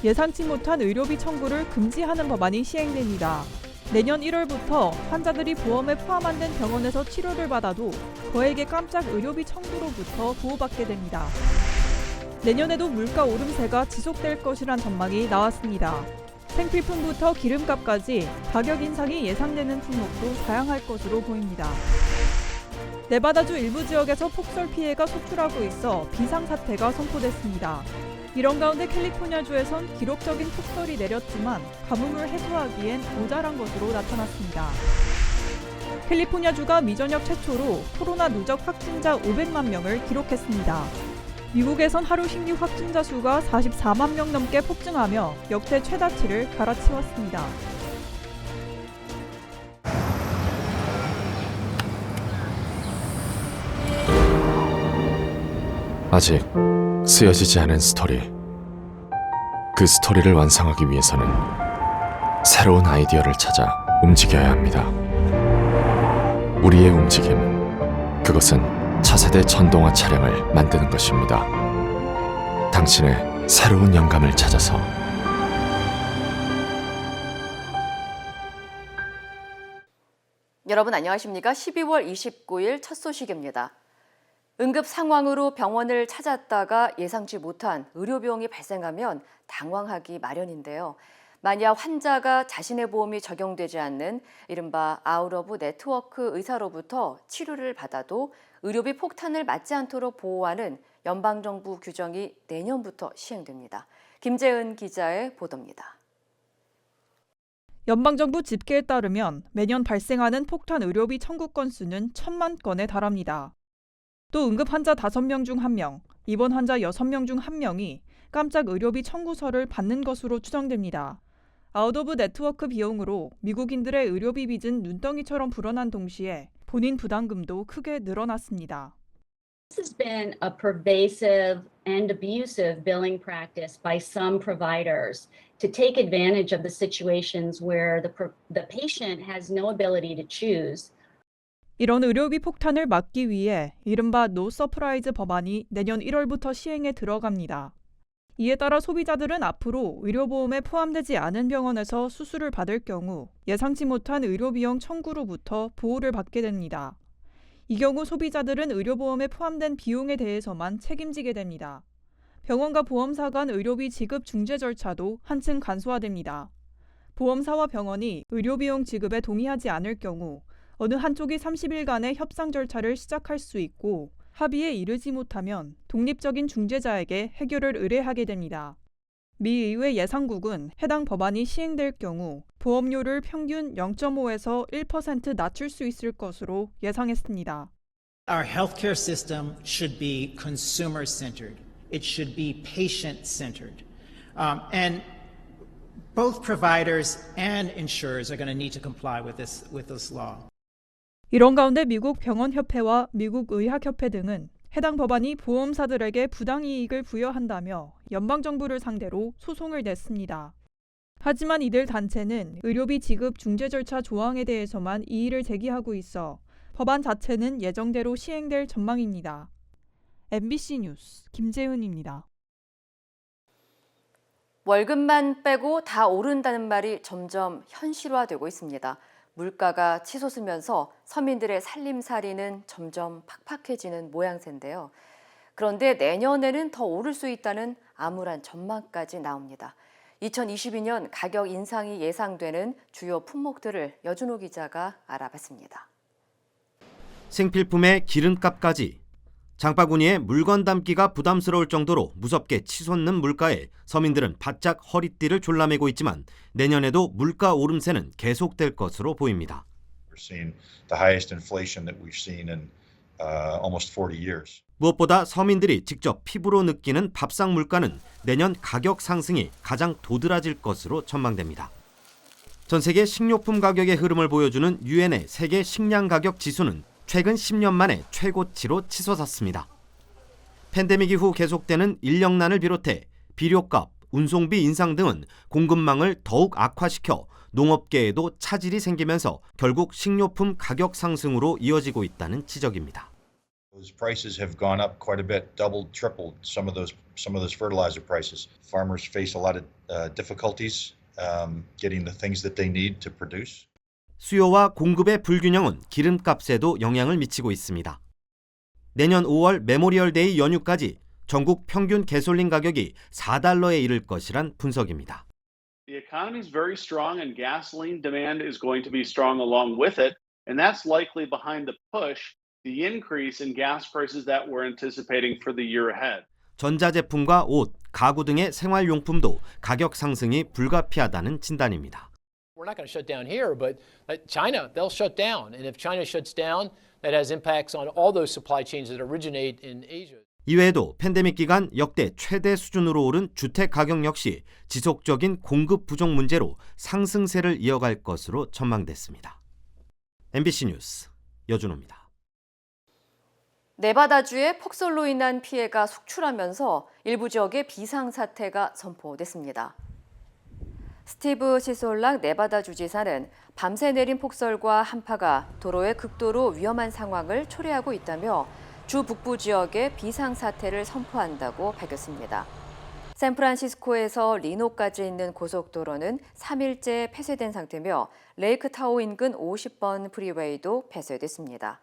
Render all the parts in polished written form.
예상치 못한 의료비 청구를 금지하는 법안이 시행됩니다. 내년 1월부터 환자들이 보험에 포함 안 된 병원에서 치료를 받아도 거액의 깜짝 의료비 청구로부터 보호받게 됩니다. 내년에도 물가 오름세가 지속될 것이란 전망이 나왔습니다. 생필품부터 기름값까지 가격 인상이 예상되는 품목도 다양할 것으로 보입니다. 네바다주 일부 지역에서 폭설 피해가 속출하고 있어 비상사태가 선포됐습니다. 이런 가운데 캘리포니아주에선 기록적인 폭설이 내렸지만 가뭄을 해소하기엔 모자란 것으로 나타났습니다. 캘리포니아주가 미전역 최초로 코로나 누적 확진자 500만 명을 기록했습니다. 미국에선 하루 신규 확진자 수가 44만 명 넘게 폭증하며 역대 최다치를 갈아치웠습니다. 아직 쓰여지지 않은 스토리. 그 스토리를 완성하기 위해서는 새로운 아이디어를 찾아 움직여야 합니다. 우리의 움직임, 그것은 차세대 전동화 차량을 만드는 것입니다. 당신의 새로운 영감을 찾아서. 여러분 안녕하십니까? 12월 29일 첫 소식입니다. 응급 상황으로 병원을 찾았다가 예상치 못한 의료비용이 발생하면 당황하기 마련인데요. 만약 환자가 자신의 보험이 적용되지 않는 이른바 아웃 오브 네트워크 의사로부터 치료를 받아도 의료비 폭탄을 맞지 않도록 보호하는 연방정부 규정이 내년부터 시행됩니다. 김재은 기자의 보도입니다. 연방정부 집계에 따르면 매년 발생하는 폭탄 의료비 청구 건수는 1,000만 건에 달합니다. 또 응급 환자 5명 중 1명, 입원 환자 6명 중 1명이 깜짝 의료비 청구서를 받는 것으로 추정됩니다. 아웃 오브 네트워크 비용으로 미국인들의 의료비 빚은 눈덩이처럼 불어난 동시에 본인 부담금도 크게 늘어났습니다. This has been a pervasive and abusive billing practice by some providers to take advantage of the situations where the patient has no ability to choose. 이런 의료비 폭탄을 막기 위해 이른바 노 서프라이즈 법안이 내년 1월부터 시행에 들어갑니다. 이에 따라 소비자들은 앞으로 의료보험에 포함되지 않은 병원에서 수술을 받을 경우 예상치 못한 의료비용 청구로부터 보호를 받게 됩니다. 이 경우 소비자들은 의료보험에 포함된 비용에 대해서만 책임지게 됩니다. 병원과 보험사 간 의료비 지급 중재 절차도 한층 간소화됩니다. 보험사와 병원이 의료비용 지급에 동의하지 않을 경우 어느 한쪽이 30일간의 협상 절차를 시작할 수 있고 합의에 이르지 못하면 독립적인 중재자에게 해결을 의뢰하게 됩니다. 미 의회 예상국은 해당 법안이 시행될 경우 보험료를 평균 0.5에서 1% 낮출 수 있을 것으로 예상했습니다. Our healthcare system should be consumer-centered. It should be patient-centered. And both providers and insurers are going to need to comply with this law. 이런 가운데 미국 병원협회와 미국 의학협회 등은 해당 법안이 보험사들에게 부당이익을 부여한다며 연방정부를 상대로 소송을 냈습니다. 하지만 이들 단체는 의료비 지급 중재 절차 조항에 대해서만 이의를 제기하고 있어 법안 자체는 예정대로 시행될 전망입니다. MBC 뉴스 김재은입니다. 월급만 빼고 다 오른다는 말이 점점 현실화되고 있습니다. 물가가 치솟으면서 서민들의 살림살이는 점점 팍팍해지는 모양새인데요. 그런데 내년에는 더 오를 수 있다는 암울한 전망까지 나옵니다. 2022년 가격 인상이 예상되는 주요 품목들을 여준호 기자가 알아봤습니다. 생필품의 기름값까지 장바구니에 물건 담기가 부담스러울 정도로 무섭게 치솟는 물가에 서민들은 바짝 허리띠를 졸라매고 있지만 내년에도 물가 오름세는 계속될 것으로 보입니다. We're seeing the highest inflation that we've seen in almost 40 years. 무엇보다 서민들이 직접 피부로 느끼는 밥상 물가는 내년 가격 상승이 가장 도드라질 것으로 전망됩니다. 전 세계 식료품 가격의 흐름을 보여주는 유엔의 세계 식량 가격 지수는 최근 10년 만에 최고치로 치솟았습니다. 팬데믹 이후 계속되는 인력난을 비롯해 비료값, 운송비 인상 등은 공급망을 더욱 악화시켜 농업계에도 차질이 생기면서 결국 식료품 가격 상승으로 이어지고 있다는 지적입니다. Those prices have gone up quite a bit, doubled, tripled. Some of those fertilizer prices. Farmers face a lot of difficulties getting the things that they need to produce. 수요와 공급의 불균형은 기름값에도 영향을 미치고 있습니다. 내년 5월 메모리얼데이 연휴까지 전국 평균 가솔린 가격이 $4에 이를 것이란 분석입니다. The economy is very strong and gasoline demand is going to be strong along with it, and that's likely behind the push, the increase in gas prices that we're anticipating for the year ahead. 전자제품과 옷, 가구 등의 생활용품도 가격 상승이 불가피하다는 진단입니다. We're not going to shut down here, but China, they'll shut down. And if China shuts down, that has impacts on all those supply chains that originate in Asia. 이외에도 팬데믹 기간 역대 최대 수준으로 오른 주택 가격 역시 지속적인 공급 부족 문제로 상승세를 이어갈 것으로 전망됐습니다. MBC 뉴스 여준호입니다. 네바다주에 폭설로 인한 피해가 속출하면서 일부 지역에 비상사태가 선포됐습니다. 스티브 시솔락 네바다 주지사는 밤새 내린 폭설과 한파가 도로에 극도로 위험한 상황을 초래하고 있다며 주 북부 지역에 비상사태를 선포한다고 밝혔습니다. 샌프란시스코에서 리노까지 있는 고속도로는 3일째 폐쇄된 상태며 레이크타호 인근 50번 프리웨이도 폐쇄됐습니다.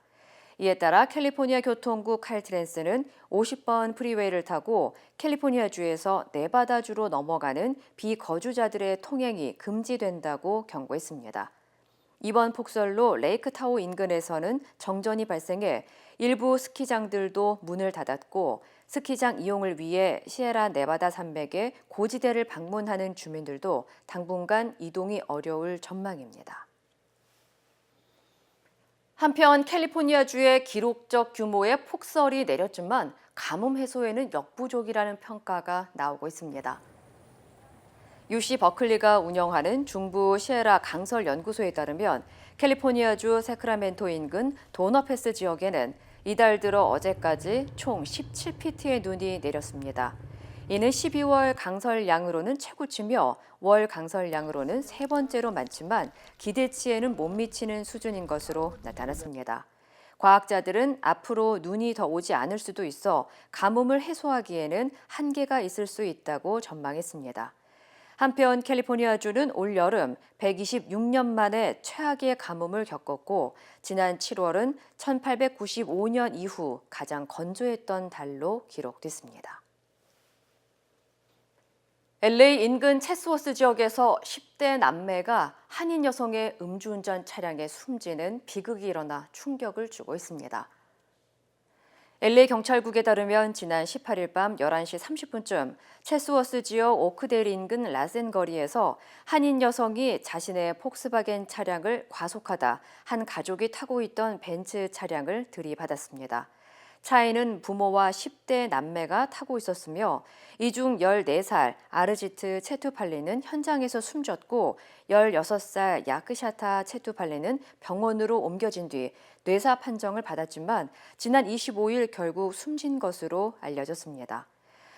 이에 따라 캘리포니아 교통국 칼트랜스는 50번 프리웨이를 타고 캘리포니아주에서 네바다주로 넘어가는 비거주자들의 통행이 금지된다고 경고했습니다. 이번 폭설로 레이크타호 인근에서는 정전이 발생해 일부 스키장들도 문을 닫았고 스키장 이용을 위해 시에라 네바다 산맥의 고지대를 방문하는 주민들도 당분간 이동이 어려울 전망입니다. 한편 캘리포니아주에 기록적 규모의 폭설이 내렸지만 가뭄 해소에는 역부족이라는 평가가 나오고 있습니다. UC 버클리가 운영하는 중부 시에라 강설 연구소에 따르면 캘리포니아주 세크라멘토 인근 도너패스 지역에는 이달 들어 어제까지 총 17피트의 눈이 내렸습니다. 이는 12월 강설량으로는 최고치며 월 강설량으로는 세 번째로 많지만 기대치에는 못 미치는 수준인 것으로 나타났습니다. 과학자들은 앞으로 눈이 더 오지 않을 수도 있어 가뭄을 해소하기에는 한계가 있을 수 있다고 전망했습니다. 한편 캘리포니아주는 올 여름 126년 만에 최악의 가뭄을 겪었고 지난 7월은 1895년 이후 가장 건조했던 달로 기록됐습니다. LA 인근 체스워스 지역에서 10대 남매가 한인 여성의 음주운전 차량에 숨지는 비극이 일어나 충격을 주고 있습니다. LA 경찰국에 따르면 지난 18일 밤 11시 30분쯤 체스워스 지역 오크데일 인근 라센 거리에서 한인 여성이 자신의 폭스바겐 차량을 과속하다 한 가족이 타고 있던 벤츠 차량을 들이받았습니다. 차에는 부모와 10대 남매가 타고 있었으며 이 중 14살 아르지트 체투팔리는 현장에서 숨졌고 16살 야크샤타 체투팔리는 병원으로 옮겨진 뒤 뇌사 판정을 받았지만 지난 25일 결국 숨진 것으로 알려졌습니다.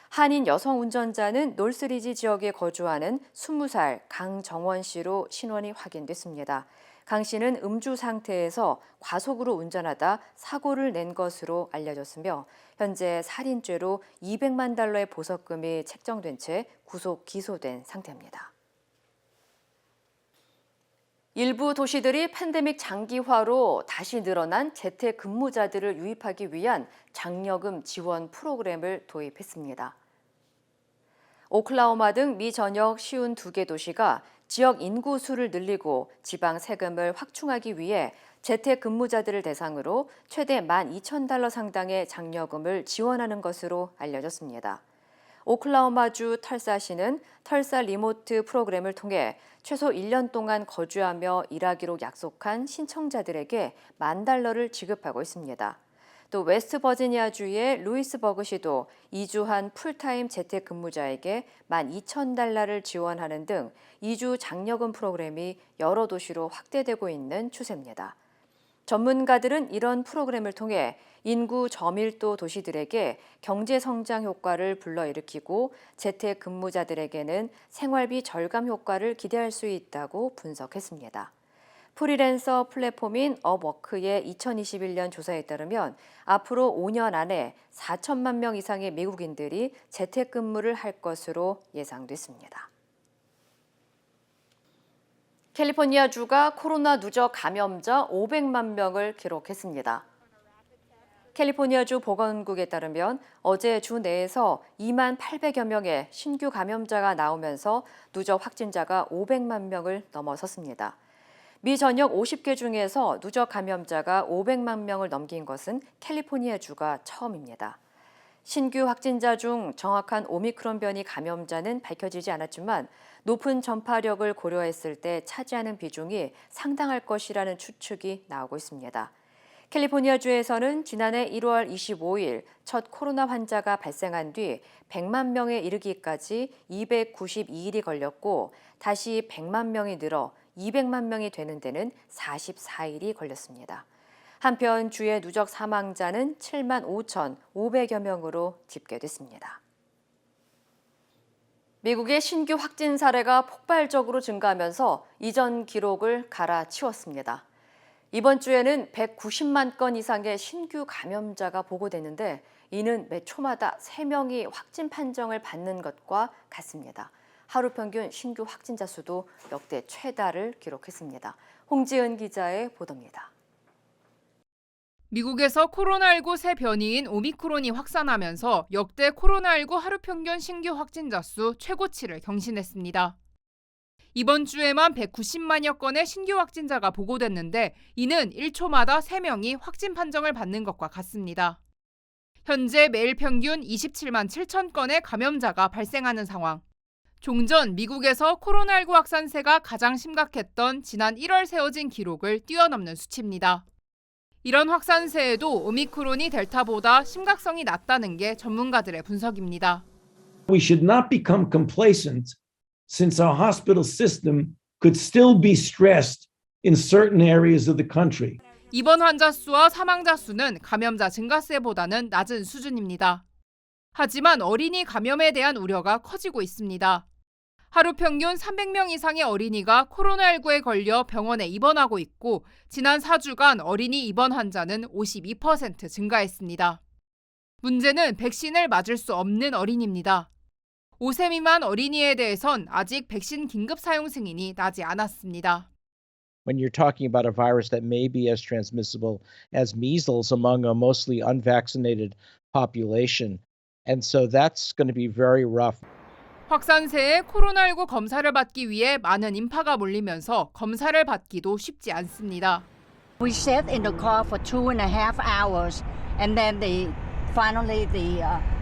한인 여성 운전자는 놀스리지 지역에 거주하는 20살 강정원 씨로 신원이 확인됐습니다. 강 씨는 음주 상태에서 과속으로 운전하다 사고를 낸 것으로 알려졌으며 현재 살인죄로 $200만 달러의 보석금이 책정된 채 구속 기소된 상태입니다. 일부 도시들이 팬데믹 장기화로 다시 늘어난 재택근무자들을 유입하기 위한 장려금 지원 프로그램을 도입했습니다. 오클라호마 등 미 전역 52개 도시가 지역 인구 수를 늘리고 지방 세금을 확충하기 위해 재택근무자들을 대상으로 최대 $12,000 상당의 장려금을 지원하는 것으로 알려졌습니다. 오클라호마주 털사시는 털사 리모트 프로그램을 통해 최소 1년 동안 거주하며 일하기로 약속한 신청자들에게 $10,000를 지급하고 있습니다. 또 웨스트버지니아주의 루이스버그시도 이주한 풀타임 재택근무자에게 $12,000를 지원하는 등 이주 장려금 프로그램이 여러 도시로 확대되고 있는 추세입니다. 전문가들은 이런 프로그램을 통해 인구 저밀도 도시들에게 경제 성장 효과를 불러일으키고 재택근무자들에게는 생활비 절감 효과를 기대할 수 있다고 분석했습니다. 프리랜서 플랫폼인 업워크의 2021년 조사에 따르면 앞으로 5년 안에 4천만 명 이상의 미국인들이 재택근무를 할 것으로 예상됐습니다. 캘리포니아주가 코로나 누적 감염자 500만 명을 기록했습니다. 캘리포니아주 보건국에 따르면 어제 주 내에서 2만 800여 명의 신규 감염자가 나오면서 누적 확진자가 500만 명을 넘어섰습니다. 미 전역 50개 중에서 누적 감염자가 500만 명을 넘긴 것은 캘리포니아주가 처음입니다. 신규 확진자 중 정확한 오미크론 변이 감염자는 밝혀지지 않았지만 높은 전파력을 고려했을 때 차지하는 비중이 상당할 것이라는 추측이 나오고 있습니다. 캘리포니아주에서는 지난해 1월 25일 첫 코로나 환자가 발생한 뒤 100만 명에 이르기까지 292일이 걸렸고 다시 100만 명이 늘어 200만 명이 되는 데는 44일이 걸렸습니다. 한편 주의 누적 사망자는 7만 5,500여 명으로 집계됐습니다. 미국의 신규 확진 사례가 폭발적으로 증가하면서 이전 기록을 갈아치웠습니다. 이번 주에는 190만 건 이상의 신규 감염자가 보고됐는데 이는 매 초마다 3명이 확진 판정을 받는 것과 같습니다. 하루 평균 신규 확진자 수도 역대 최다를 기록했습니다. 홍지은 기자의 보도입니다. 미국에서 코로나19 새 변이인 오미크론이 확산하면서 역대 코로나19 하루 평균 신규 확진자 수 최고치를 경신했습니다. 이번 주에만 190만여 건의 신규 확진자가 보고됐는데 이는 1초마다 3명이 확진 판정을 받는 것과 같습니다. 현재 매일 평균 27만 7천 건의 감염자가 발생하는 상황. 종전 미국에서 코로나19 확산세가 가장 심각했던 지난 1월 세워진 기록을 뛰어넘는 수치입니다. 이런 확산세에도 오미크론이 델타보다 심각성이 낮다는 게 전문가들의 분석입니다. We should not become complacent since our hospital system could still be stressed in certain areas of the country. 입원 환자 수와 사망자 수는 감염자 증가세보다는 낮은 수준입니다. 하지만 어린이 감염에 대한 우려가 커지고 있습니다. 하루 평균 300명 이상의 어린이가 코로나19에 걸려 병원에 입원하고 있고 지난 4주간 어린이 입원 환자는 52% 증가했습니다. 문제는 백신을 맞을 수 없는 어린이입니다. 5세 미만 어린이에 대해선 아직 백신 긴급 사용 승인이 나지 않았습니다. When you're talking about a virus that may be as transmissible as measles among a mostly unvaccinated population. And so that's going to be very rough. 확산세에 코로나19 검사를 받기 위해 많은 인파가 몰리면서 검사를 받기도 쉽지 않습니다. We sat in the car for 2.5 hours and then finally the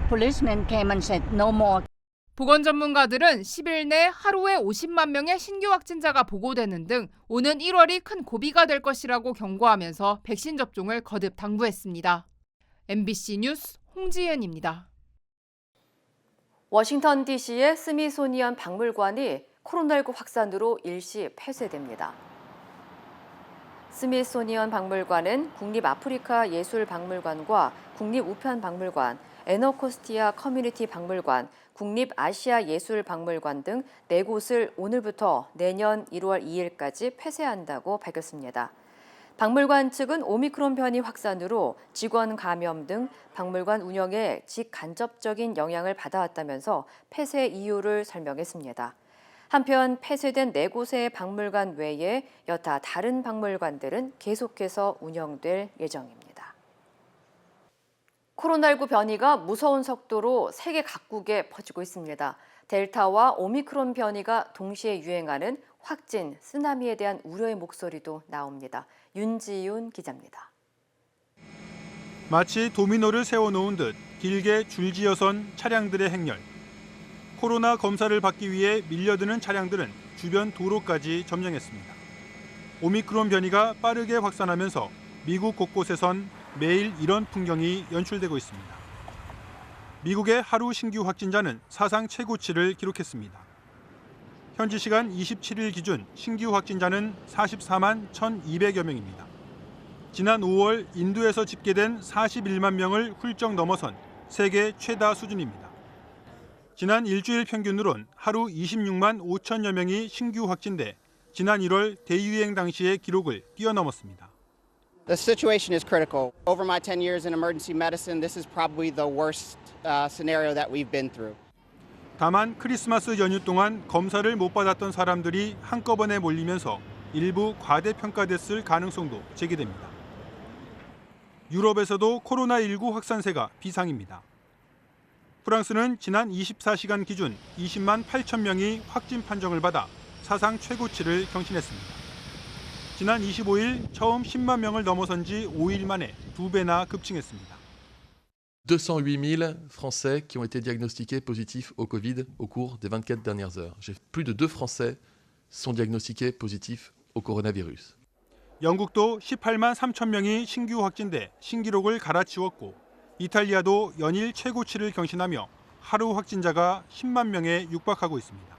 policeman came and said no more. 보건 전문가들은 10일 내 하루에 50만 명의 신규 확진자가 보고되는 등 오는 1월이 큰 고비가 될 것이라고 경고하면서 백신 접종을 거듭 당부했습니다. MBC 뉴스 홍지은입니다. 워싱턴 DC의 스미소니언 박물관이 코로나19 확산으로 일시 폐쇄됩니다. 스미소니언 박물관은 국립아프리카 예술박물관과 국립우편박물관, 에너코스티아 커뮤니티 박물관, 국립아시아 예술박물관 등 4곳을 오늘부터 내년 1월 2일까지 폐쇄한다고 밝혔습니다. 박물관 측은 오미크론 변이 확산으로 직원 감염 등 박물관 운영에 직간접적인 영향을 받아왔다면서 폐쇄 이유를 설명했습니다. 한편 폐쇄된 4곳의 박물관 외에 여타 다른 박물관들은 계속해서 운영될 예정입니다. 코로나19 변이가 무서운 속도로 세계 각국에 퍼지고 있습니다. 델타와 오미크론 변이가 동시에 유행하는 확진, 쓰나미에 대한 우려의 목소리도 나옵니다. 윤지윤 기자입니다. 마치 도미노를 세워놓은 듯 길게 줄지어선 차량들의 행렬. 코로나 검사를 받기 위해 밀려드는 차량들은 주변 도로까지 점령했습니다. 오미크론 변이가 빠르게 확산하면서 미국 곳곳에선 매일 이런 풍경이 연출되고 있습니다. 미국의 하루 신규 확진자는 사상 최고치를 기록했습니다. 현지 시간 27일 기준 신규 확진자는 44만 1,200여 명입니다. 지난 5월 인도에서 집계된 41만 명을 훌쩍 넘어선 세계 최다 수준입니다. 지난 일주일 평균으론 하루 26만 5천여 명이 신규 확진돼 지난 1월 대유행 당시의 기록을 뛰어넘었습니다. The situation is critical. Over my 10 years in emergency medicine, this is probably the worst scenario that we've been through. 다만 크리스마스 연휴 동안 검사를 못 받았던 사람들이 한꺼번에 몰리면서 일부 과대평가됐을 가능성도 제기됩니다. 유럽에서도 코로나19 확산세가 비상입니다. 프랑스는 지난 24시간 기준 20만 8천 명이 확진 판정을 받아 사상 최고치를 경신했습니다. 지난 25일 처음 10만 명을 넘어선 지 5일 만에 2배나 급증했습니다. 208 000 Français qui ont été diagnostiqués positifs au Covid au cours des 24 dernières heures. Plus de 2 Français sont diagnostiqués positifs au coronavirus. 영국도 18만 3천 명이 신규 확진돼 신기록을 갈아치웠고 이탈리아도 연일 최고치를 경신하며 하루 확진자가 10만 명에 육박하고 있습니다.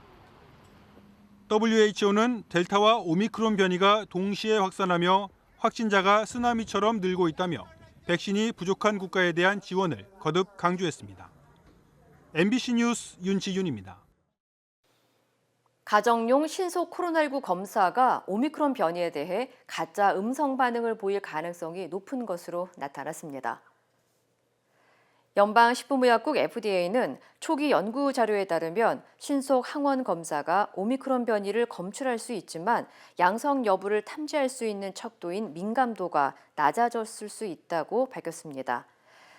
WHO는 델타와 오미크론 변이가 동시에 확산하며 확진자가 쓰나미처럼 늘고 있다며 백신이 부족한 국가에 대한 지원을 거듭 강조했습니다. MBC 뉴스 윤지윤입니다. 가정용 신속 코로나19 검사가 오미크론 변이에 대해 가짜 음성 반응을 보일 가능성이 높은 것으로 나타났습니다. 연방식품의약국 FDA는 초기 연구 자료에 따르면 신속 항원 검사가 오미크론 변이를 검출할 수 있지만 양성 여부를 탐지할 수 있는 척도인 민감도가 낮아졌을 수 있다고 밝혔습니다.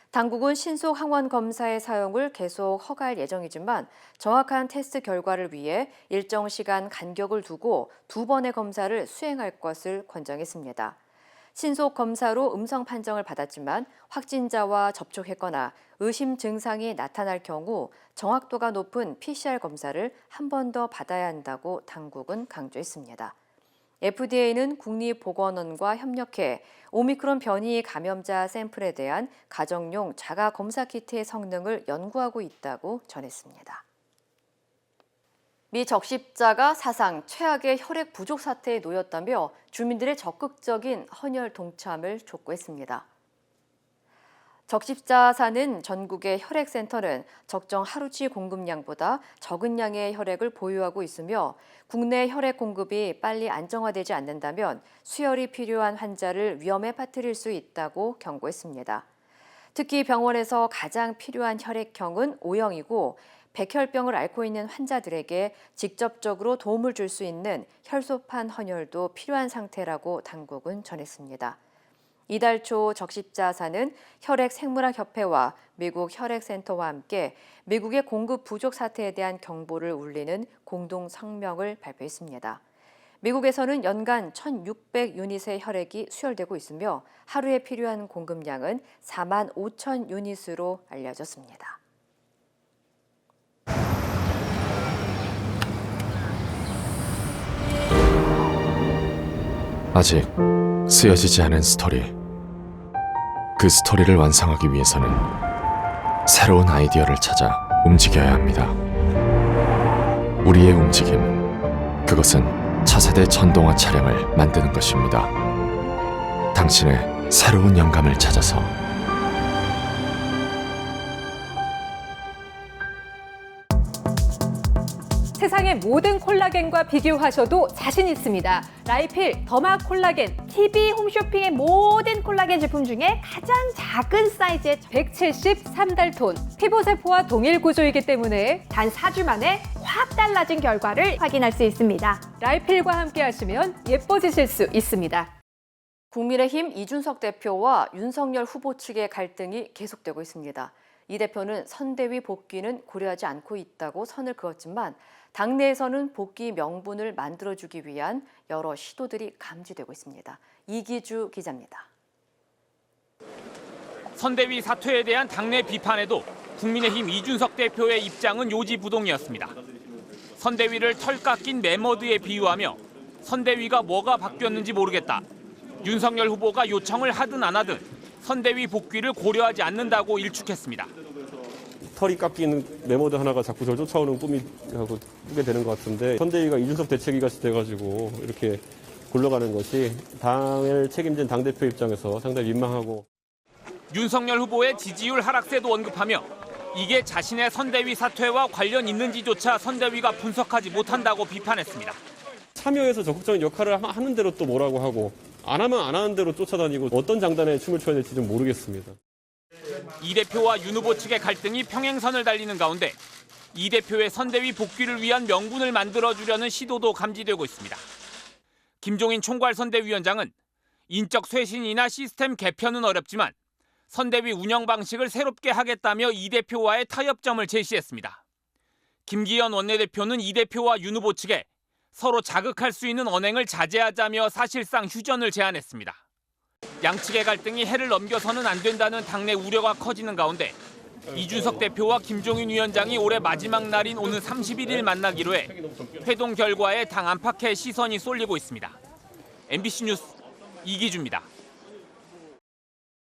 당국은 신속 항원 검사의 사용을 계속 허가할 예정이지만 정확한 테스트 결과를 위해 일정 시간 간격을 두고 2번의 검사를 수행할 것을 권장했습니다. 신속 검사로 음성 판정을 받았지만 확진자와 접촉했거나 의심 증상이 나타날 경우 정확도가 높은 PCR 검사를 한 번 더 받아야 한다고 당국은 강조했습니다. FDA는 국립보건원과 협력해 오미크론 변이 감염자 샘플에 대한 가정용 자가 검사 키트의 성능을 연구하고 있다고 전했습니다. 미 적십자가 사상 최악의 혈액 부족 사태에 놓였다며 주민들의 적극적인 헌혈 동참을 촉구했습니다. 적십자 사는 전국의 혈액센터는 적정 하루치 공급량보다 적은 양의 혈액을 보유하고 있으며 국내 혈액 공급이 빨리 안정화되지 않는다면 수혈이 필요한 환자를 위험에 빠뜨릴 수 있다고 경고했습니다. 특히 병원에서 가장 필요한 혈액형은 O형이고 백혈병을 앓고 있는 환자들에게 직접적으로 도움을 줄 수 있는 혈소판 헌혈도 필요한 상태라고 당국은 전했습니다. 이달 초 적십자사는 혈액생물학협회와 미국 혈액센터와 함께 미국의 공급 부족 사태에 대한 경보를 울리는 공동 성명을 발표했습니다. 미국에서는 연간 1,600 유닛의 혈액이 수혈되고 있으며 하루에 필요한 공급량은 4만 5천 유닛으로 알려졌습니다. 아직 쓰여지지 않은 스토리. 그 스토리를 완성하기 위해서는 새로운 아이디어를 찾아 움직여야 합니다. 우리의 움직임, 그것은 차세대 전동화 차량을 만드는 것입니다. 당신의 새로운 영감을 찾아서 세상의 모든 콜라겐과 비교하셔도 자신 있습니다. 라이필 더마 콜라겐, TV 홈쇼핑의 모든 콜라겐 제품 중에 가장 작은 사이즈의 173달톤. 피부세포와 동일 구조이기 때문에 단 4주 만에 확 달라진 결과를 확인할 수 있습니다. 라이필과 함께 하시면 예뻐지실 수 있습니다. 국민의힘 이준석 대표와 윤석열 후보 측의 갈등이 계속되고 있습니다. 이 대표는 선대위 복귀는 고려하지 않고 있다고 선을 그었지만 당내에서는 복귀 명분을 만들어주기 위한 여러 시도들이 감지되고 있습니다. 이기주 기자입니다. 선대위 사퇴에 대한 당내 비판에도 국민의힘 이준석 대표의 입장은 요지부동이었습니다. 선대위를 털 깎인 매머드에 비유하며 선대위가 뭐가 바뀌었는지 모르겠다. 윤석열 후보가 요청을 하든 안 하든 선대위 복귀를 고려하지 않는다고 일축했습니다. 털이 깎이는 메모드 하나가 자꾸 저를 쫓아오는 꾸게 되는 것 같은데 선대위가 이준석 대책위가 돼가지고 이렇게 굴러가는 것이 당을 책임진 당대표 입장에서 상당히 민망하고. 윤석열 후보의 지지율 하락세도 언급하며 이게 자신의 선대위 사퇴와 관련 있는지조차 선대위가 분석하지 못한다고 비판했습니다. 참여해서 적극적인 역할을 하는 대로 또 뭐라고 하고 안 하면 안 하는 대로 쫓아다니고 어떤 장단에 춤을 춰야 될지 좀 모르겠습니다. 이 대표와 윤 후보 측의 갈등이 평행선을 달리는 가운데 이 대표의 선대위 복귀를 위한 명분을 만들어주려는 시도도 감지되고 있습니다. 김종인 총괄선대위원장은 인적 쇄신이나 시스템 개편은 어렵지만 선대위 운영 방식을 새롭게 하겠다며 이 대표와의 타협점을 제시했습니다. 김기현 원내대표는 이 대표와 윤 후보 측에 서로 자극할 수 있는 언행을 자제하자며 사실상 휴전을 제안했습니다. 양측의 갈등이 해를 넘겨서는 안 된다는 당내 우려가 커지는 가운데 이준석 대표와 김종인 위원장이 올해 마지막 날인 오는 31일 만나기로 해 회동 결과에 당 안팎의 시선이 쏠리고 있습니다. MBC 뉴스 이기주입니다.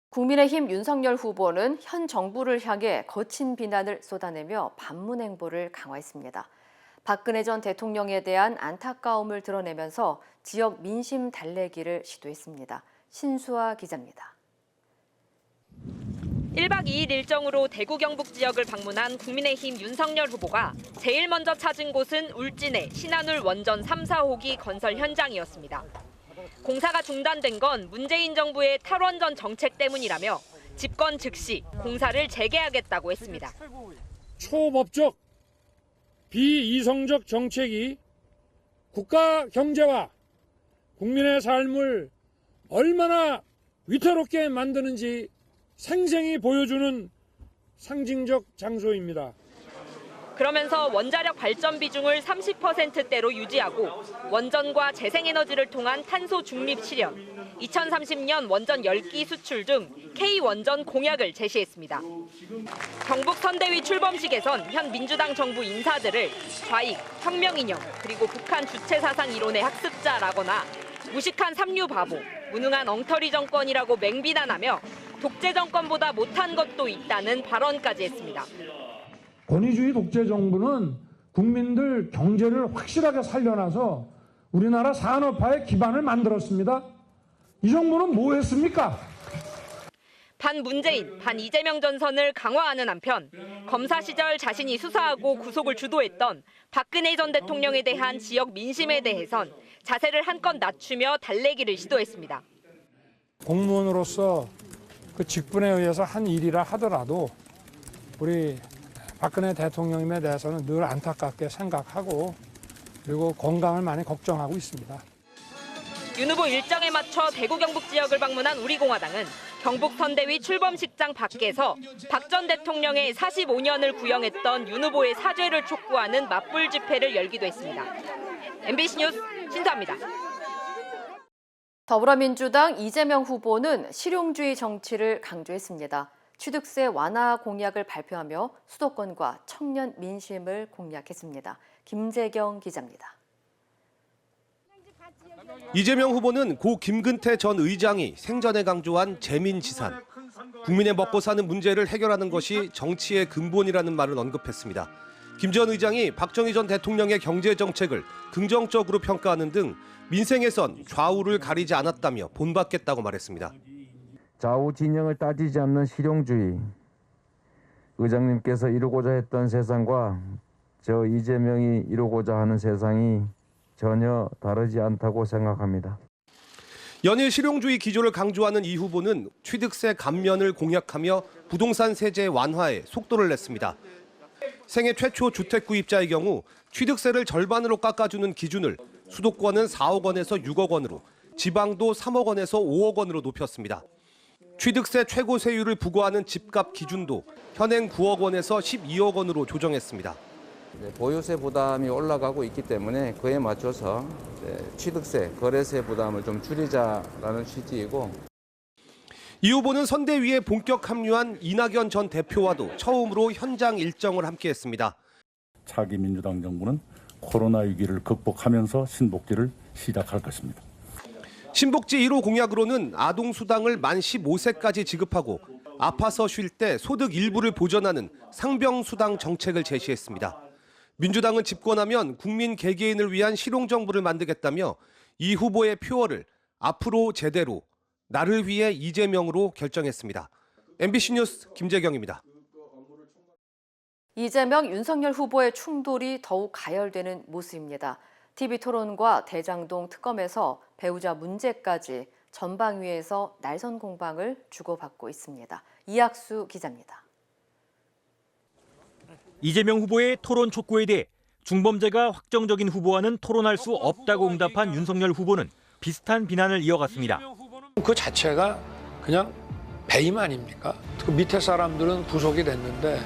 국민의힘 윤석열 후보는 현 정부를 향해 거친 비난을 쏟아내며 반문 행보를 강화했습니다. 박근혜 전 대통령에 대한 안타까움을 드러내면서 지역 민심 달래기를 시도했습니다. 신수아 기자입니다. 1박 2일 일정으로 대구 경북 지역을 방문한 국민의힘 윤석열 후보가 제일 먼저 찾은 곳은 울진의 신한울 원전 3, 4호기 건설 현장이었습니다. 공사가 중단된 건 문재인 정부의 탈원전 정책 때문이라며 집권 즉시 공사를 재개하겠다고 했습니다. 초법적, 비이성적 정책이 국가 경제와 국민의 삶을 얼마나 위태롭게 만드는지 생생히 보여주는 상징적 장소입니다. 그러면서 원자력 발전 비중을 30%대로 유지하고 원전과 재생에너지를 통한 탄소 중립 실현, 2030년 원전 10기 수출 등 K원전 공약을 제시했습니다. 경북 선대위 출범식에선 현 민주당 정부 인사들을 좌익, 혁명이념, 그리고 북한 주체 사상 이론의 학습자라거나 무식한 삼류 바보, 무능한 엉터리 정권이라고 맹비난하며 독재 정권보다 못한 것도 있다는 발언까지 했습니다. 권위주의 독재 정부는 국민들 경제를 확실하게 살려놔서 우리나라 산업화의 기반을 만들었습니다. 이 정부는 뭐 했습니까? 반 문재인, 반 이재명 전선을 강화하는 한편 검사 시절 자신이 수사하고 구속을 주도했던 박근혜 전 대통령에 대한 지역 민심에 대해선 자세를 한껏 낮추며 달래기를 시도했습니다. 공무원으로서 그 직분에 의해서 한 일이라 하더라도 우리 박근혜 대통령님에 대해서는 늘 안타깝게 생각하고 그리고 건강을 많이 걱정하고 있습니다. 윤 후보 일정에 맞춰 대구 경북 지역을 방문한 우리공화당은 경북 선대위 출범식장 밖에서 박 전 대통령의 45년을 구형했던 윤 후보의 사죄를 촉구하는 맞불 집회를 열기도 했습니다. MBC 뉴스 신수아입니다. 더불어민주당 이재명 후보는 실용주의 정치를 강조했습니다. 취득세 완화 공약을 발표하며 수도권과 청년 민심을 공략했습니다. 김재경 기자입니다. 이재명 후보는 고 김근태 전 의장이 생전에 강조한 재민지산, 국민의 먹고 사는 문제를 해결하는 것이 정치의 근본이라는 말을 언급했습니다. 김 전 의장이 박정희 전 대통령의 경제정책을 긍정적으로 평가하는 등 민생에선 좌우를 가리지 않았다며 본받겠다고 말했습니다. 좌우 진영을 따지지 않는 실용주의, 의장님께서 이루고자 했던 세상과 저 이재명이 이루고자 하는 세상이 전혀 다르지 않다고 생각합니다. 연일 실용주의 기조를 강조하는 이 후보는 취득세 감면을 공약하며 부동산 세제 완화에 속도를 냈습니다. 생애 최초 주택 구입자의 경우 취득세를 절반으로 깎아주는 기준을 수도권은 4억 원에서 6억 원으로, 지방도 3억 원에서 5억 원으로 높였습니다. 취득세 최고 세율을 부과하는 집값 기준도 현행 9억 원에서 12억 원으로 조정했습니다. 보유세 부담이 올라가고 있기 때문에 그에 맞춰서 취득세, 거래세 부담을 좀 줄이자라는 취지이고, 이 후보는 선대위에 본격 합류한 이낙연 전 대표와도 처음으로 현장 일정을 함께했습니다. 차기 민주당 정부는 코로나 위기를 극복하면서 신복지를 시작할 것입니다. 신복지 1호 공약으로는 아동수당을 만 15세까지 지급하고 아파서 쉴 때 소득 일부를 보전하는 상병수당 정책을 제시했습니다. 민주당은 집권하면 국민 개개인을 위한 실용정부를 만들겠다며 이 후보의 표어를 앞으로 제대로, 나를 위해 이재명으로 결정했습니다. MBC 뉴스 김재경입니다. 이재명, 윤석열 후보의 충돌이 더욱 가열되는 모습입니다. TV토론과 대장동 특검에서 배우자 문제까지 전방위에서 날선 공방을 주고받고 있습니다. 이학수 기자입니다. 이재명 후보의 토론 촉구에 대해 중범죄가 확정적인 후보와는 토론할 수 없다고 응답한 윤석열 후보는 비슷한 비난을 이어갔습니다. 그 자체가 그냥 배임 아닙니까? 그 밑에 사람들은 구속이 됐는데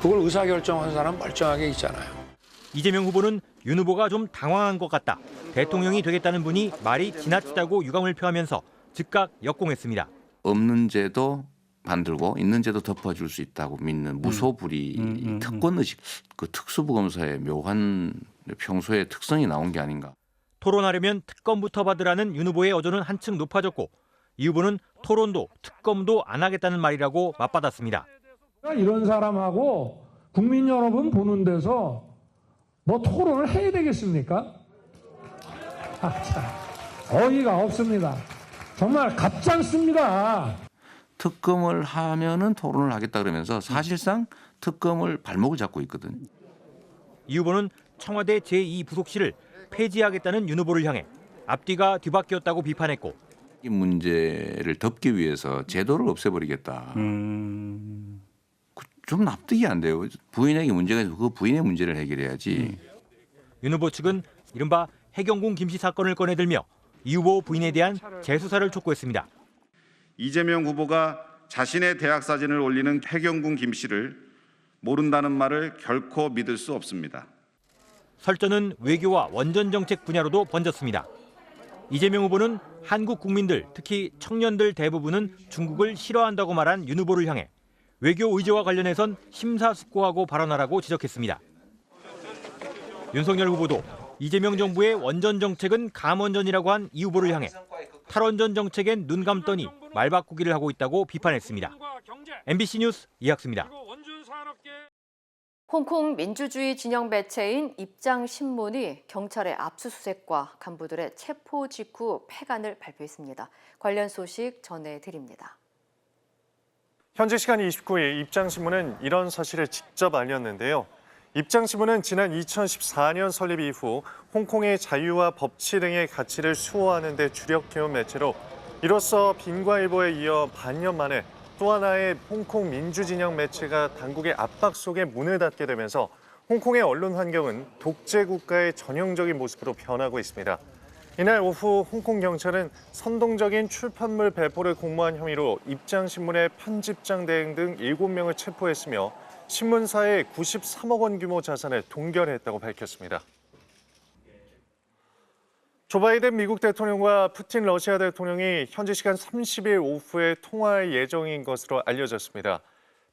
그걸 의사결정한 사람 멀쩡하게 있잖아요. 이재명 후보는 윤 후보가 좀 당황한 것 같다. 대통령이 되겠다는 분이 말이 지나치다고 유감을 표하면서 즉각 역공했습니다. 없는 죄도 만들고 있는 죄도 덮어줄 수 있다고 믿는 무소불위 특권의식, 그 특수부검사의 묘한 평소의 특성이 나온 게 아닌가. 토론하려면 특검부터 받으라는 윤 후보의 어조는 한층 높아졌고 이 후보는 토론도 특검도 안 하겠다는 말이라고 맞받았습니다. 이런 사람하고 국민 여러분 보는 데서 뭐 토론을 해야 되겠습니까? 어이가 없습니다. 정말 갑작습니다. 특검을 하면은 토론을 하겠다 그러면서 사실상 특검을 발목을 잡고 있거든. 이 후보는 청와대 제2부속실을 폐지하겠다는 윤 후보를 향해 앞뒤가 뒤바뀌었다고 비판했고 이 문제를 덮기 위해서 제도를 없애버리겠다. 좀 납득이 안 돼요. 부인에게 문제가 있어서 그 부인의 문제를 해결해야지. 윤 후보 측은 이른바 해경궁 김씨 사건을 꺼내들며 이 후보 부인에 대한 재수사를 촉구했습니다. 이재명 후보가 자신의 대학 사진을 올리는 해경궁 김씨를 모른다는 말을 결코 믿을 수 없습니다. 설전은 외교와 원전 정책 분야로도 번졌습니다. 이재명 후보는 한국 국민들, 특히 청년들 대부분은 중국을 싫어한다고 말한 윤 후보를 향해 외교 의제와 관련해선 심사숙고하고 발언하라고 지적했습니다. 윤석열 후보도 이재명 정부의 원전 정책은 감원전이라고 한 이 후보를 향해 탈원전 정책엔 눈 감더니 말 바꾸기를 하고 있다고 비판했습니다. MBC 뉴스 이학수입니다. 홍콩 민주주의 진영 매체인 입장신문이 경찰의 압수수색과 간부들의 체포 직후 폐간을 발표했습니다. 관련 소식 전해드립니다. 현지 시간 29일 입장신문은 이런 사실을 직접 알렸는데요. 입장신문은 지난 2014년 설립 이후 홍콩의 자유와 법치 등의 가치를 수호하는 데 주력해온 매체로 이로써 빈과일보에 이어 반년 만에 또 하나의 홍콩 민주진영 매체가 당국의 압박 속에 문을 닫게 되면서 홍콩의 언론 환경은 독재 국가의 전형적인 모습으로 변하고 있습니다. 이날 오후 홍콩 경찰은 선동적인 출판물 배포를 공모한 혐의로 입장신문의 편집장 대행 등 7명을 체포했으며 신문사의 93억 원 규모 자산을 동결했다고 밝혔습니다. 조 바이든 미국 대통령과 푸틴 러시아 대통령이 현지 시간 30일 오후에 통화할 예정인 것으로 알려졌습니다.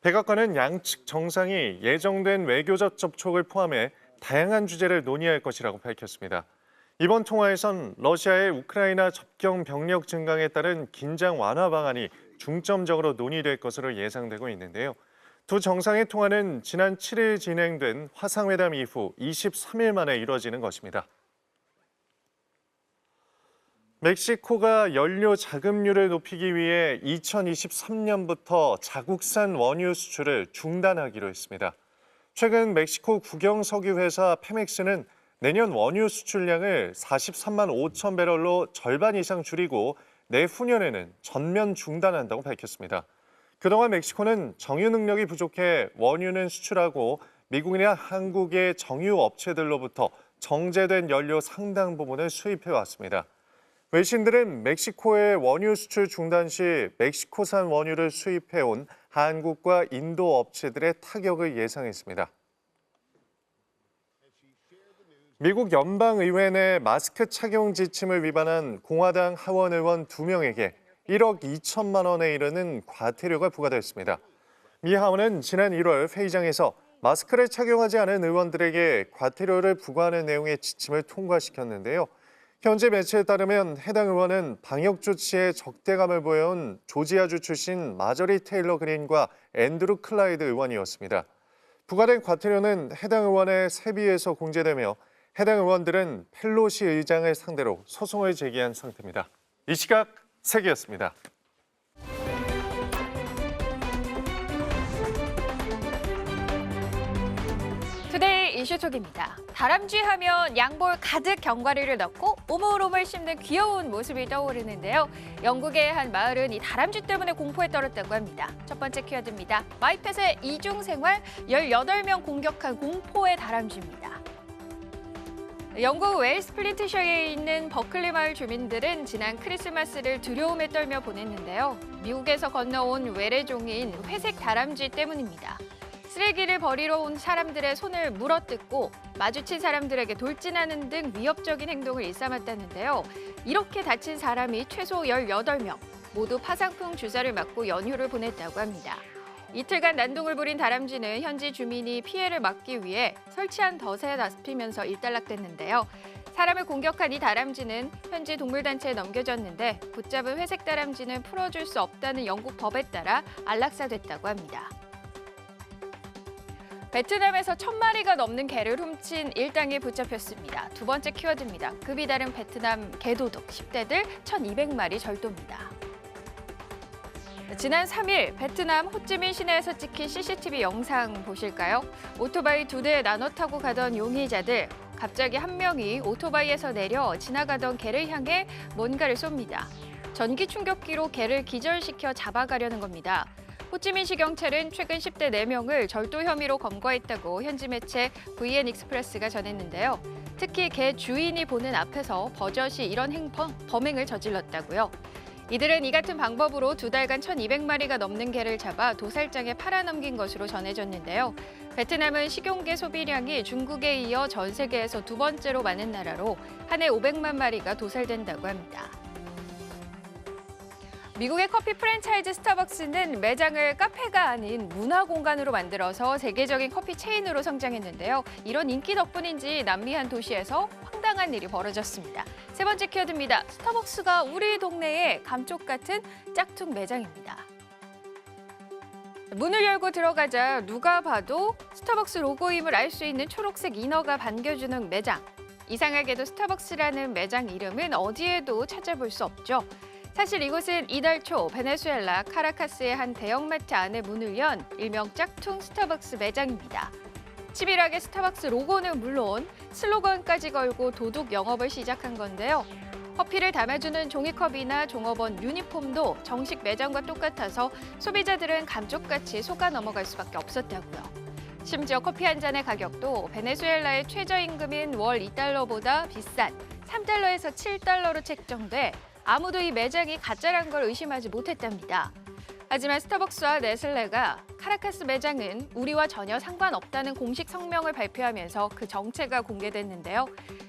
백악관은 양측 정상이 예정된 외교적 접촉을 포함해 다양한 주제를 논의할 것이라고 밝혔습니다. 이번 통화에선 러시아의 우크라이나 접경 병력 증강에 따른 긴장 완화 방안이 중점적으로 논의될 것으로 예상되고 있는데요. 두 정상의 통화는 지난 7일 진행된 화상회담 이후 23일 만에 이뤄지는 것입니다. 멕시코가 연료 자급률을 높이기 위해 2023년부터 자국산 원유 수출을 중단하기로 했습니다. 최근 멕시코 국영 석유 회사 페맥스는 내년 원유 수출량을 43만 5천 배럴로 절반 이상 줄이고 내후년에는 전면 중단한다고 밝혔습니다. 그동안 멕시코는 정유 능력이 부족해 원유는 수출하고 미국이나 한국의 정유 업체들로부터 정제된 연료 상당 부분을 수입해 왔습니다. 외신들은 멕시코의 원유 수출 중단 시 멕시코산 원유를 수입해온 한국과 인도 업체들의 타격을 예상했습니다. 미국 연방의회 내 마스크 착용 지침을 위반한 공화당 하원 의원 2명에게 1억 2천만 원에 이르는 과태료가 부과됐습니다. 미 하원은 지난 1월 회의장에서 마스크를 착용하지 않은 의원들에게 과태료를 부과하는 내용의 지침을 통과시켰는데요. 현재 매체에 따르면 해당 의원은 방역 조치에 적대감을 보여온 조지아주 출신 마저리 테일러 그린과 앤드루 클라이드 의원이었습니다. 부과된 과태료는 해당 의원의 세비에서 공제되며 해당 의원들은 펠로시 의장을 상대로 소송을 제기한 상태입니다. 이 시각 세계였습니다. 투데이 이슈 속입니다. 다람쥐 하면 양볼 가득 견과류를 넣고 오물오물 씹는 귀여운 모습이 떠오르는데요. 영국의 한 마을은 이 다람쥐 때문에 공포에 떨었다고 합니다. 첫 번째 키워드입니다. 마이펫의 이중생활, 18명 공격한 공포의 다람쥐입니다. 영국 웨일스 플리트셔에 있는 버클리 마을 주민들은 지난 크리스마스를 두려움에 떨며 보냈는데요. 미국에서 건너온 외래종인 회색 다람쥐 때문입니다. 쓰레기를 버리러 온 사람들의 손을 물어뜯고 마주친 사람들에게 돌진하는 등 위협적인 행동을 일삼았다는데요. 이렇게 다친 사람이 최소 18명, 모두 파상풍 주사를 맞고 연휴를 보냈다고 합니다. 이틀간 난동을 부린 다람쥐는 현지 주민이 피해를 막기 위해 설치한 덫에 잡히면서 일단락됐는데요. 사람을 공격한 이 다람쥐는 현지 동물단체에 넘겨졌는데 붙잡은 회색 다람쥐는 풀어줄 수 없다는 영국 법에 따라 안락사됐다고 합니다. 베트남에서 1000마리가 넘는 개를 훔친 일당이 붙잡혔습니다. 두 번째 키워드입니다. 급이 다른 베트남 개도둑 10대들 1200마리 절도입니다. 지난 3일 베트남 호찌민 시내에서 찍힌 CCTV 영상 보실까요? 오토바이 2대에 나눠 타고 가던 용의자들, 갑자기 한 명이 오토바이에서 내려 지나가던 개를 향해 뭔가를 쏩니다. 전기 충격기로 개를 기절시켜 잡아가려는 겁니다. 호찌민시 경찰은 최근 10대 4명을 절도 혐의로 검거했다고 현지 매체 VN 익스프레스가 전했는데요. 특히 개 주인이 보는 앞에서 버젓이 이런 범행을 저질렀다고요. 이들은 이 같은 방법으로 2달간 1200마리가 넘는 개를 잡아 도살장에 팔아넘긴 것으로 전해졌는데요. 베트남은 식용개 소비량이 중국에 이어 전 세계에서 두 번째로 많은 나라로 한 해 500만 마리가 도살된다고 합니다. 미국의 커피 프랜차이즈 스타벅스는 매장을 카페가 아닌 문화 공간으로 만들어서 세계적인 커피 체인으로 성장했는데요. 이런 인기 덕분인지 남미 한 도시에서 황당한 일이 벌어졌습니다. 세 번째 키워드입니다. 스타벅스가 우리 동네에 감쪽 같은 짝퉁 매장입니다. 문을 열고 들어가자 누가 봐도 스타벅스 로고임을 알 수 있는 초록색 이너가 반겨주는 매장. 이상하게도 스타벅스라는 매장 이름은 어디에도 찾아볼 수 없죠. 사실 이곳은 이달 초 베네수엘라 카라카스의 한 대형마트 안에 문을 연 일명 짝퉁 스타벅스 매장입니다. 치밀하게 스타벅스 로고는 물론 슬로건까지 걸고 도둑 영업을 시작한 건데요. 커피를 담아주는 종이컵이나 종업원 유니폼도 정식 매장과 똑같아서 소비자들은 감쪽같이 속아 넘어갈 수밖에 없었다고요. 심지어 커피 한 잔의 가격도 베네수엘라의 최저임금인 월 2달러보다 비싼 3달러에서 7달러로 책정돼 아무도 이 매장이 가짜란 걸 의심하지 못했답니다. 하지만 스타벅스와 네슬레가 카라카스 매장은 우리와 전혀 상관없다는 공식 성명을 발표하면서 그 정체가 공개됐는데요.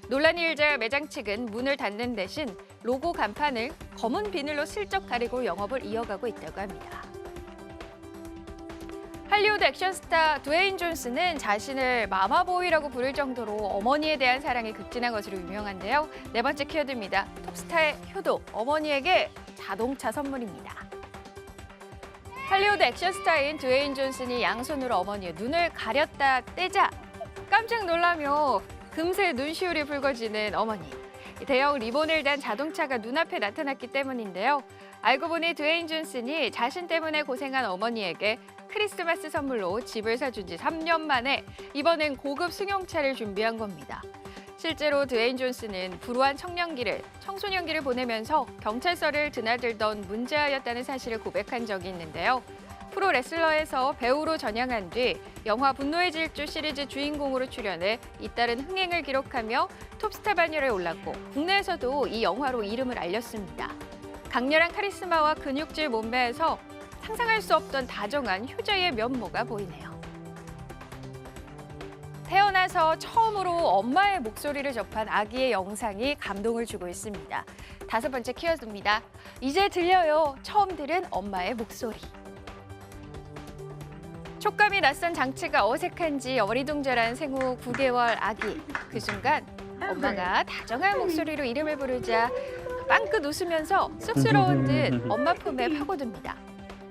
논란이 일자 매장 측은 문을 닫는 대신 로고 간판을 검은 비늘로 슬쩍 가리고 영업을 이어가고 있다고 합니다. 할리우드 액션스타 드웨인 존슨은 자신을 마마보이라고 부를 정도로 어머니에 대한 사랑이 극진한 것으로 유명한데요. 네 번째 키워드입니다. 톱스타의 효도, 어머니에게 자동차 선물입니다. 할리우드 액션스타인 드웨인 존슨이 양손으로 어머니의 눈을 가렸다 떼자 깜짝 놀라며 금세 눈시울이 붉어지는 어머니. 대형 리본을 단 자동차가 눈앞에 나타났기 때문인데요. 알고 보니 드웨인 존슨이 자신 때문에 고생한 어머니에게 크리스마스 선물로 집을 사준 지 3년 만에 이번엔 고급 승용차를 준비한 겁니다. 실제로 드웨인 존슨은 불우한 청소년기를 보내면서 경찰서를 드나들던 문제아였다는 사실을 고백한 적이 있는데요. 프로 레슬러에서 배우로 전향한 뒤 영화 분노의 질주 시리즈 주인공으로 출연해 잇따른 흥행을 기록하며 톱스타 반열에 올랐고 국내에서도 이 영화로 이름을 알렸습니다. 강렬한 카리스마와 근육질 몸매에서 상상할 수 없던 다정한 효자의 면모가 보이네요. 태어나서 처음으로 엄마의 목소리를 접한 아기의 영상이 감동을 주고 있습니다. 다섯 번째 키워드입니다. 이제 들려요. 처음 들은 엄마의 목소리. 촉감이 낯선 장치가 어색한지 어리둥절한 생후 9개월 아기. 그 순간 엄마가 다정한 목소리로 이름을 부르자 빵긋 웃으면서 쑥스러운 듯 엄마 품에 파고듭니다.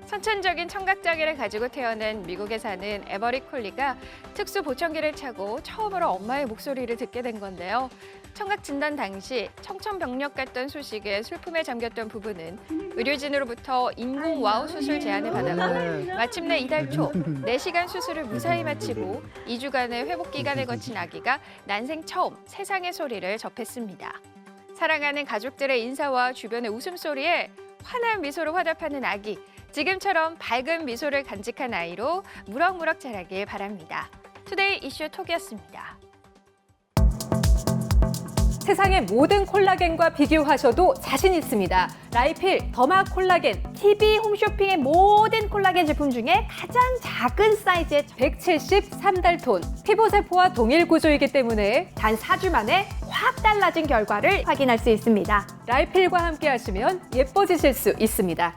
선천적인 청각장애를 가지고 태어난 미국에 사는 에버리 콜리가 특수 보청기를 차고 처음으로 엄마의 목소리를 듣게 된 건데요. 청각 진단 당시 청천벽력 같던 소식에 슬픔에 잠겼던 부부는 의료진으로부터 인공 와우 수술 제안을 받았고 마침내 이달 초 4시간 수술을 무사히 마치고 2주간의 회복 기간을 거친 아기가 난생 처음 세상의 소리를 접했습니다. 사랑하는 가족들의 인사와 주변의 웃음소리에 환한 미소로 화답하는 아기. 지금처럼 밝은 미소를 간직한 아이로 무럭무럭 자라길 바랍니다. 투데이 이슈 톡이었습니다. 세상의 모든 콜라겐과 비교하셔도 자신 있습니다. 라이필, 더마 콜라겐, TV 홈쇼핑의 모든 콜라겐 제품 중에 가장 작은 사이즈의 173달톤. 피부세포와 동일 구조이기 때문에 단 4주 만에 확 달라진 결과를 확인할 수 있습니다. 라이필과 함께 하시면 예뻐지실 수 있습니다.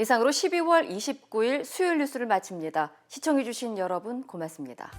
이상으로 12월 29일 수요일 뉴스를 마칩니다. 시청해주신 여러분 고맙습니다.